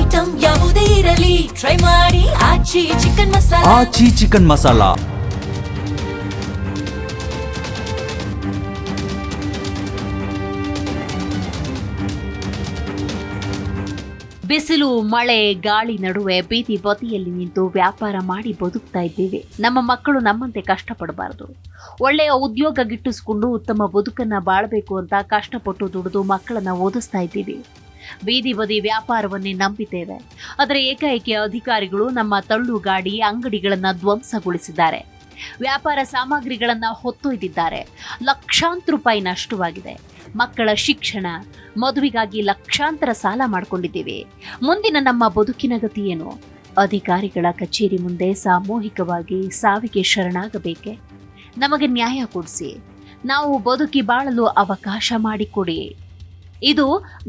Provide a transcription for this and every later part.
Item ಯಾವುದೇ ಇರಲಿ try ಮಾಡಿ ಆಚಿ ಚಿಕನ್ ಮಸಾಲ. ಆಚಿ ಚಿಕನ್ ಮಸಾಲ. ಬಿಸಿಲು, ಮಳೆ, ಗಾಳಿ ನಡುವೆ ಬೀದಿ ಬದಿಯಲ್ಲಿ ನಿಂತು ವ್ಯಾಪಾರ ಮಾಡಿ ಬದುಕ್ತಾ ಇದ್ದೀವಿ. ನಮ್ಮ ಮಕ್ಕಳು ನಮ್ಮಂತೆ ಕಷ್ಟಪಡಬಾರದು. ಒಳ್ಳೆಯ ಉದ್ಯೋಗ ಗಿಟ್ಟಿಸಿಕೊಂಡು ಉತ್ತಮ ಬದುಕನ್ನ ಬಾಳಬೇಕು ಅಂತ ಕಷ್ಟಪಟ್ಟು ದುಡಿದು ಮಕ್ಕಳನ್ನ ಓದಿಸ್ತಾ ಇದ್ದೀವಿ. ಬೀದಿ ಬದಿ ವ್ಯಾಪಾರವನ್ನೇ ನಂಬಿದ್ದೇವೆ. ಆದರೆ ಏಕಾಏಕಿ ಅಧಿಕಾರಿಗಳು ನಮ್ಮ ತಳ್ಳು ಗಾಡಿ ಅಂಗಡಿಗಳನ್ನ ಧ್ವಂಸಗೊಳಿಸಿದ್ದಾರೆ. ವ್ಯಾಪಾರ ಸಾಮಗ್ರಿಗಳನ್ನ ಹೊತ್ತೊಯ್ದಿದ್ದಾರೆ. ಲಕ್ಷಾಂತರ ರೂಪಾಯಿ ನಷ್ಟವಾಗಿದೆ. ಮಕ್ಕಳ ಶಿಕ್ಷಣ, ಮದುವೆಗಾಗಿ ಲಕ್ಷಾಂತರ ಸಾಲ ಮಾಡಿಕೊಂಡಿದ್ದೀವಿ. ಮುಂದಿನ ನಮ್ಮ ಬದುಕಿನ ಗತಿ ಏನು? ಅಧಿಕಾರಿಗಳ ಕಚೇರಿ ಮುಂದೆ ಸಾಮೂಹಿಕವಾಗಿ ಸಾವಿಗೆ ಶರಣಾಗಬೇಕೆ? ನಮಗೆ ನ್ಯಾಯ ಕೊಡಿಸಿ, ನಾವು ಬದುಕಿ ಬಾಳಲು ಅವಕಾಶ ಮಾಡಿಕೊಡಿ. ಇದು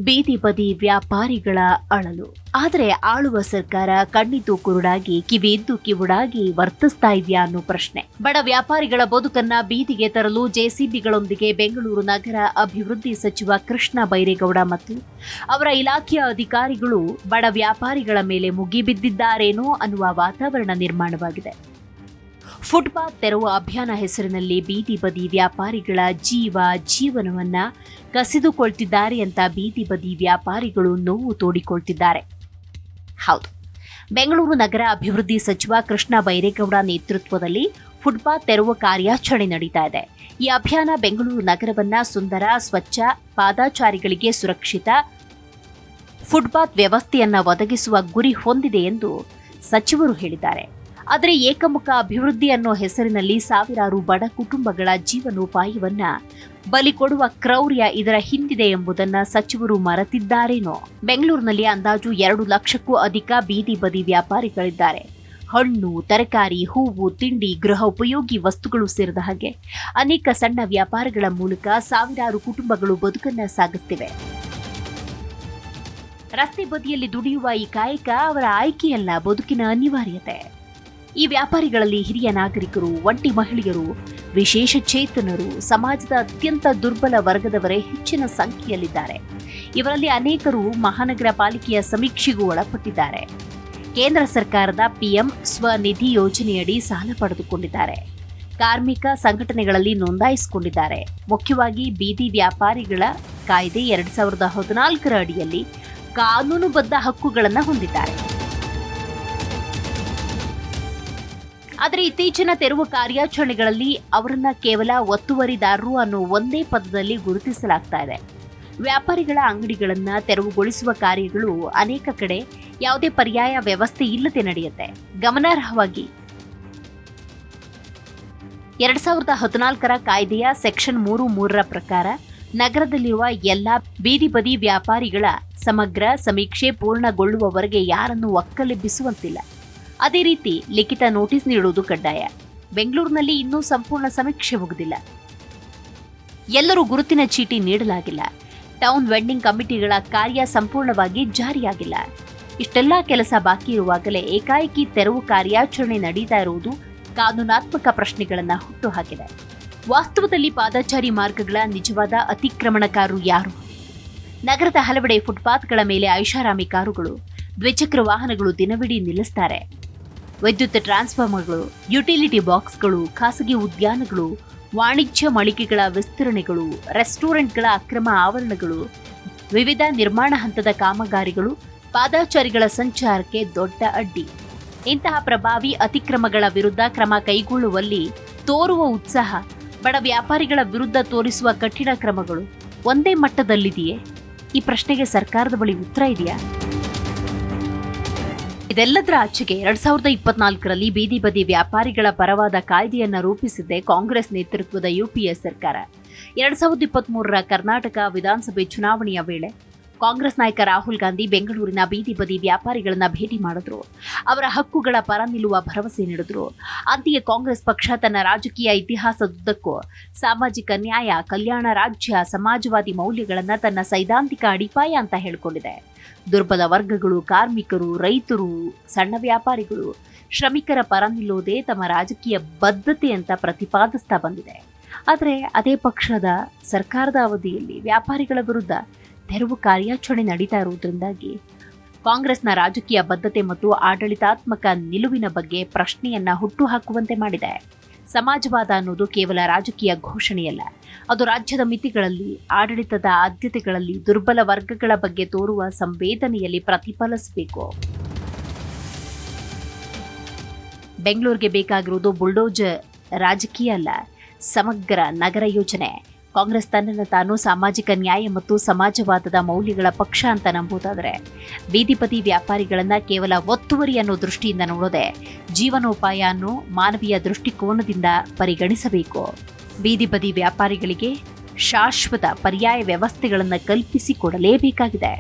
ಬೀದಿ ಬದಿ ವ್ಯಾಪಾರಿಗಳ ಅಳಲು. ಆದರೆ ಆಳುವ ಸರ್ಕಾರ ಕಣ್ಣಿದ್ದು ಕುರುಡಾಗಿ, ಕಿವಿಯಿದ್ದು ಕಿವುಡಾಗಿ ವರ್ತಿಸ್ತಾ ಇದೆಯಾ ಅನ್ನೋ ಪ್ರಶ್ನೆ. ಬಡ ವ್ಯಾಪಾರಿಗಳ ಬದುಕನ್ನ ಬೀದಿಗೆ ತರಲು ಜೆಸಿಬಿಗಳೊಂದಿಗೆ ಬೆಂಗಳೂರು ನಗರ ಅಭಿವೃದ್ಧಿ ಸಚಿವ ಕೃಷ್ಣ ಬೈರೇಗೌಡ ಮತ್ತು ಅವರ ಇಲಾಖೆಯ ಅಧಿಕಾರಿಗಳು ಬಡ ವ್ಯಾಪಾರಿಗಳ ಮೇಲೆ ಮುಗಿಬಿದ್ದಿದ್ದಾರೇನೋ ಅನ್ನುವ ವಾತಾವರಣ ನಿರ್ಮಾಣವಾಗಿದೆ. ಫುಟ್ಪಾತ್ ತೆರವು ಅಭಿಯಾನ ಹೆಸರಿನಲ್ಲಿ ಬೀದಿ ಬದಿ ವ್ಯಾಪಾರಿಗಳ ಜೀವನವನ್ನ ಕಸಿದುಕೊಳ್ತಿದ್ದಾರೆ ಅಂತ ಬೀದಿ ಬದಿ ವ್ಯಾಪಾರಿಗಳು ನೋವು ತೋಡಿಕೊಳ್ತಿದ್ದಾರೆ. ಹೌದು, ಬೆಂಗಳೂರು ನಗರ ಅಭಿವೃದ್ಧಿ ಸಚಿವ ಕೃಷ್ಣ ಬೈರೇಗೌಡ ನೇತೃತ್ವದಲ್ಲಿ ಫುಟ್ಪಾತ್ ತೆರವು ಕಾರ್ಯಾಚರಣೆ ನಡೀತಾ ಇದೆ. ಈ ಅಭಿಯಾನ ಬೆಂಗಳೂರು ನಗರವನ್ನ ಸುಂದರ, ಸ್ವಚ್ಛ, ಪಾದಾಚಾರಿಗಳಿಗೆ ಸುರಕ್ಷಿತ ಫುಟ್ಪಾತ್ ವ್ಯವಸ್ಥೆಯನ್ನ ಒದಗಿಸುವ ಗುರಿ ಹೊಂದಿದೆ ಎಂದು ಸಚಿವರು ಹೇಳಿದ್ದಾರೆ. ಆದರೆ ಏಕಮುಖ ಅಭಿವೃದ್ಧಿ ಅನ್ನೋ ಹೆಸರಿನಲ್ಲಿ ಸಾವಿರಾರು ಬಡ ಕುಟುಂಬಗಳ ಜೀವನೋಪಾಯವನ್ನ ಬಲಿ ಕೊಡುವ ಕ್ರೌರ್ಯ ಇದರ ಹಿಂದಿದೆ ಎಂಬುದನ್ನ ಸಚಿವರು ಮರೆತಿದ್ದಾರೇನೋ? ಬೆಂಗಳೂರಿನಲ್ಲಿ ಅಂದಾಜು 2 ಲಕ್ಷಕ್ಕೂ ಅಧಿಕ ಬೀದಿ ಬದಿ ವ್ಯಾಪಾರಿಗಳಿದ್ದಾರೆ. ಹಣ್ಣು, ತರಕಾರಿ, ಹೂವು, ತಿಂಡಿ, ಗೃಹ ಉಪಯೋಗಿ ವಸ್ತುಗಳು ಸೇರಿದ ಹಾಗೆ ಅನೇಕ ಸಣ್ಣ ವ್ಯಾಪಾರಗಳ ಮೂಲಕ ಸಾವಿರಾರು ಕುಟುಂಬಗಳು ಬದುಕನ್ನ ಸಾಗಿಸುತ್ತಿವೆ. ರಸ್ತೆ ಬದಿಯಲ್ಲಿ ದುಡಿಯುವ ಈ ಕಾಯಕ ಅವರ ಆಯ್ಕೆಯಲ್ಲ, ಬದುಕಿನ ಅನಿವಾರ್ಯತೆ. ಈ ವ್ಯಾಪಾರಿಗಳಲ್ಲಿ ಹಿರಿಯ ನಾಗರಿಕರು, ಒಂಟಿ ಮಹಿಳೆಯರು, ವಿಶೇಷ ಚೇತನರು, ಸಮಾಜದ ಅತ್ಯಂತ ದುರ್ಬಲ ವರ್ಗದವರೇ ಹೆಚ್ಚಿನ ಸಂಖ್ಯೆಯಲ್ಲಿದ್ದಾರೆ. ಇವರಲ್ಲಿ ಅನೇಕರು ಮಹಾನಗರ ಪಾಲಿಕೆಯ ಸಮೀಕ್ಷೆಗೂ ಒಳಪಟ್ಟಿದ್ದಾರೆ. ಕೇಂದ್ರ ಸರ್ಕಾರದ ಪಿಎಂ ಸ್ವನಿಧಿ ಯೋಜನೆಯಡಿ ಸಾಲ ಪಡೆದುಕೊಂಡಿದ್ದಾರೆ. ಕಾರ್ಮಿಕ ಸಂಘಟನೆಗಳಲ್ಲಿ ನೋಂದಾಯಿಸಿಕೊಂಡಿದ್ದಾರೆ. ಮುಖ್ಯವಾಗಿ ಬೀದಿ ವ್ಯಾಪಾರಿಗಳ ಕಾಯ್ದೆ 2014ರ ಅಡಿಯಲ್ಲಿ ಕಾನೂನುಬದ್ಧ ಹಕ್ಕುಗಳನ್ನು ಹೊಂದಿದ್ದಾರೆ. ಆದರೆ ಇತ್ತೀಚಿನ ತೆರವು ಕಾರ್ಯಾಚರಣೆಗಳಲ್ಲಿ ಅವರನ್ನ ಕೇವಲ ಒತ್ತುವರಿದಾರರು ಅನ್ನೋ ಒಂದೇ ಪದದಲ್ಲಿ ಗುರುತಿಸಲಾಗ್ತಾ ಇದೆ. ವ್ಯಾಪಾರಿಗಳ ಅಂಗಡಿಗಳನ್ನ ತೆರವುಗೊಳಿಸುವ ಕಾರ್ಯಗಳು ಅನೇಕ ಕಡೆ ಯಾವುದೇ ಪರ್ಯಾಯ ವ್ಯವಸ್ಥೆ ಇಲ್ಲದೆ ನಡೆಯುತ್ತೆ. ಗಮನಾರ್ಹವಾಗಿ 2014ರ ಕಾಯ್ದೆಯ ಸೆಕ್ಷನ್ 3(3) ಪ್ರಕಾರ ನಗರದಲ್ಲಿರುವ ಎಲ್ಲಾ ಬೀದಿ ಬದಿ ವ್ಯಾಪಾರಿಗಳ ಸಮಗ್ರ ಸಮೀಕ್ಷೆ ಪೂರ್ಣಗೊಳ್ಳುವವರೆಗೆ ಯಾರನ್ನು ಒಕ್ಕಲೆಬ್ಬಿಸುವಂತಿಲ್ಲ. ಅದೇ ರೀತಿ ಲಿಖಿತ ನೋಟಿಸ್ ನೀಡುವುದು ಕಡ್ಡಾಯ. ಬೆಂಗಳೂರಿನಲ್ಲಿ ಇನ್ನೂ ಸಂಪೂರ್ಣ ಸಮೀಕ್ಷೆ ಮುಗಿದಿಲ್ಲ. ಎಲ್ಲರೂ ಗುರುತಿನ ಚೀಟಿ ನೀಡಲಾಗಿಲ್ಲ. ಟೌನ್ ವೆಂಡಿಂಗ್ ಕಮಿಟಿಗಳ ಕಾರ್ಯ ಸಂಪೂರ್ಣವಾಗಿ ಜಾರಿಯಾಗಿಲ್ಲ. ಇಷ್ಟೆಲ್ಲ ಕೆಲಸ ಬಾಕಿ ಇರುವಾಗಲೇ ಏಕಾಏಕಿ ತೆರವು ಕಾರ್ಯಾಚರಣೆ ನಡೀತಾ ಇರುವುದು ಕಾನೂನಾತ್ಮಕ ಪ್ರಶ್ನೆಗಳನ್ನು ಹುಟ್ಟುಹಾಕಿದೆ. ವಾಸ್ತವದಲ್ಲಿ ಪಾದಚಾರಿ ಮಾರ್ಗಗಳ ನಿಜವಾದ ಅತಿಕ್ರಮಣಕಾರರು ಯಾರು? ನಗರದ ಹಲವೆಡೆ ಫುಟ್ಪಾತ್ಗಳ ಮೇಲೆ ಐಷಾರಾಮಿ ಕಾರುಗಳು, ದ್ವಿಚಕ್ರ ವಾಹನಗಳು ದಿನವಿಡೀ ನಿಲ್ಲಿಸುತ್ತಾರೆ. ವಿದ್ಯುತ್ ಟ್ರಾನ್ಸ್ಫಾರ್ಮರ್ಗಳು, ಯುಟಿಲಿಟಿ ಬಾಕ್ಸ್ಗಳು, ಖಾಸಗಿ ಉದ್ಯಾನಗಳು, ವಾಣಿಜ್ಯ ಮಳಿಗೆಗಳ ವಿಸ್ತರಣೆಗಳು, ರೆಸ್ಟೋರೆಂಟ್ಗಳ ಅಕ್ರಮ ಆವರಣಗಳು, ವಿವಿಧ ನಿರ್ಮಾಣ ಹಂತದ ಕಾಮಗಾರಿಗಳು ಪಾದಚಾರಿಗಳ ಸಂಚಾರಕ್ಕೆ ದೊಡ್ಡ ಅಡ್ಡಿ. ಇಂತಹ ಪ್ರಭಾವಿ ಅತಿಕ್ರಮಗಳ ವಿರುದ್ಧ ಕ್ರಮ ಕೈಗೊಳ್ಳುವಲ್ಲಿ ತೋರುವ ಉತ್ಸಾಹ, ಬಡ ವ್ಯಾಪಾರಿಗಳ ವಿರುದ್ಧ ತೋರಿಸುವ ಕಠಿಣ ಕ್ರಮಗಳು ಒಂದೇ ಮಟ್ಟದಲ್ಲಿದೆಯೇ? ಈ ಪ್ರಶ್ನೆಗೆ ಸರ್ಕಾರದ ಬಳಿ ಉತ್ತರ ಇದೆಯಾ? ಇದೆಲ್ಲದರ ಆಚೆಗೆ 2024ರಲ್ಲಿ ಬೀದಿ ಬದಿ ವ್ಯಾಪಾರಿಗಳ ಪರವಾದ ಕಾಯ್ದೆಯನ್ನ ರೂಪಿಸಿದ್ದೆ ಕಾಂಗ್ರೆಸ್ ನೇತೃತ್ವದ ಯುಪಿಎ ಸರ್ಕಾರ. 2023ರ ಕರ್ನಾಟಕ ವಿಧಾನಸಭೆ ಚುನಾವಣೆಯ ವೇಳೆ ಕಾಂಗ್ರೆಸ್ ನಾಯಕ ರಾಹುಲ್ ಗಾಂಧಿ ಬೆಂಗಳೂರಿನ ಬೀದಿ ಬದಿ ವ್ಯಾಪಾರಿಗಳನ್ನ ಭೇಟಿ ಮಾಡಿದ್ರು. ಅವರ ಹಕ್ಕುಗಳ ಪರ ನಿಲ್ಲುವ ಭರವಸೆ ನೀಡಿದ್ರು. ಅಂತೆಯೇ ಕಾಂಗ್ರೆಸ್ ಪಕ್ಷ ತನ್ನ ರಾಜಕೀಯ ಇತಿಹಾಸದುದ್ದಕ್ಕೂ ಸಾಮಾಜಿಕ ನ್ಯಾಯ, ಕಲ್ಯಾಣ ರಾಜ್ಯ, ಸಮಾಜವಾದಿ ಮೌಲ್ಯಗಳನ್ನ ತನ್ನ ಸೈದ್ಧಾಂತಿಕ ಅಡಿಪಾಯ ಅಂತ ಹೇಳಿಕೊಂಡಿದೆ. ದುರ್ಬಲ ವರ್ಗಗಳು, ಕಾರ್ಮಿಕರು, ರೈತರು, ಸಣ್ಣ ವ್ಯಾಪಾರಿಗಳು, ಶ್ರಮಿಕರ ಪರ ನಿಲ್ಲೋದೇ ತಮ್ಮ ರಾಜಕೀಯ ಬದ್ಧತೆ ಅಂತ ಪ್ರತಿಪಾದಿಸ್ತಾ ಬಂದಿದೆ. ಆದರೆ ಅದೇ ಪಕ್ಷದ ಸರ್ಕಾರದ ಅವಧಿಯಲ್ಲಿ ವ್ಯಾಪಾರಿಗಳ ವಿರುದ್ಧ ತೆರವು ಕಾರ್ಯಾಚರಣೆ ನಡೀತಾ ಇರುವುದರಿಂದಾಗಿ ಕಾಂಗ್ರೆಸ್ನ ರಾಜಕೀಯ ಬದ್ಧತೆ ಮತ್ತು ಆಡಳಿತಾತ್ಮಕ ನಿಲುವಿನ ಬಗ್ಗೆ ಪ್ರಶ್ನೆಯನ್ನ ಹುಟ್ಟುಹಾಕುವಂತೆ ಮಾಡಿದೆ. ಸಮಾಜವಾದ ಅನ್ನೋದು ಕೇವಲ ರಾಜಕೀಯ ಘೋಷಣೆಯಲ್ಲ, ಅದು ರಾಜ್ಯದ ಮಿತಿಗಳಲ್ಲಿ, ಆಡಳಿತದ ಆದ್ಯತೆಗಳಲ್ಲಿ, ದುರ್ಬಲ ವರ್ಗಗಳ ಬಗ್ಗೆ ತೋರುವ ಸಂವೇದನೆಯಲ್ಲಿ ಪ್ರತಿಫಲಿಸಬೇಕು. ಬೆಂಗಳೂರಿಗೆ ಬೇಕಾಗಿರುವುದು ಬುಲ್ಡೋಜರ್ ರಾಜಕೀಯ ಅಲ್ಲ, ಸಮಗ್ರ ನಗರ ಯೋಜನೆ. ಕಾಂಗ್ರೆಸ್ ತನ್ನನ್ನು ತಾನು ಸಾಮಾಜಿಕ ನ್ಯಾಯ ಮತ್ತು ಸಮಾಜವಾದದ ಮೌಲ್ಯಗಳ ಪಕ್ಷ ಅಂತ ನಂಬುವುದಾದರೆ, ಬೀದಿಪತಿ ವ್ಯಾಪಾರಿಗಳನ್ನ ಕೇವಲ ಒತ್ತುವರಿ ಅನ್ನೋ ದೃಷ್ಟಿಯಿಂದ ನೋಡದೆ ಜೀವನೋಪಾಯ ಅನ್ನೋ ಮಾನವೀಯ ದೃಷ್ಟಿಕೋನದಿಂದ ಪರಿಗಣಿಸಬೇಕು. ಬೀದಿಬದಿ ವ್ಯಾಪಾರಿಗಳಿಗೆ ಶಾಶ್ವತ ಪರ್ಯಾಯ ವ್ಯವಸ್ಥೆಗಳನ್ನು ಕಲ್ಪಿಸಿಕೊಡಲೇಬೇಕಾಗಿದೆ.